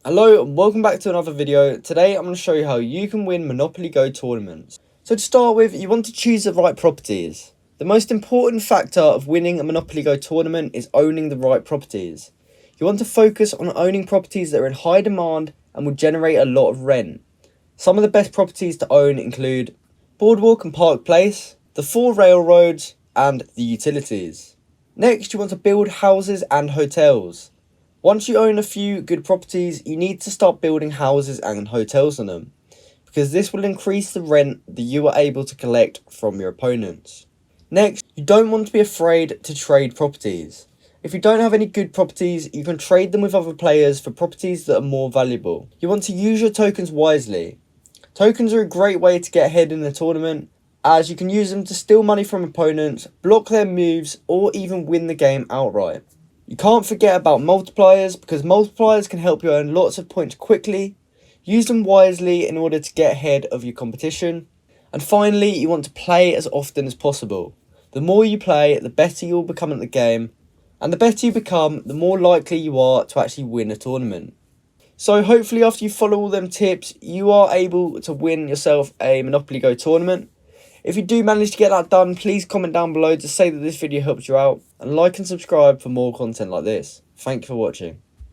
Hello and welcome back to another video. Today I'm going to show you how you can win Monopoly Go tournaments. So to start with, you want to choose the right properties. The most important factor of winning a Monopoly Go tournament is owning the right properties. You want to focus on owning properties that are in high demand and will generate a lot of rent. Some of the best properties to own include Boardwalk and Park Place, the 4 railroads and the utilities. Next, you want to build houses and hotels. Once you own a few good properties, you need to start building houses and hotels on them, because this will increase the rent that you are able to collect from your opponents. Next, you don't want to be afraid to trade properties. If you don't have any good properties, you can trade them with other players for properties that are more valuable. You want to use your tokens wisely. Tokens are a great way to get ahead in the tournament, as you can use them to steal money from opponents, block their moves, or even win the game outright. You can't forget about multipliers, because multipliers can help you earn lots of points quickly. Use them wisely in order to get ahead of your competition. And finally, you want to play as often as possible. The more you play, the better you'll become at the game. And the better you become, the more likely you are to actually win a tournament. So hopefully after you follow all them tips, you are able to win yourself a Monopoly Go tournament. If you do manage to get that done, please comment down below to say that this video helped you out, and like and subscribe for more content like this. Thank you for watching.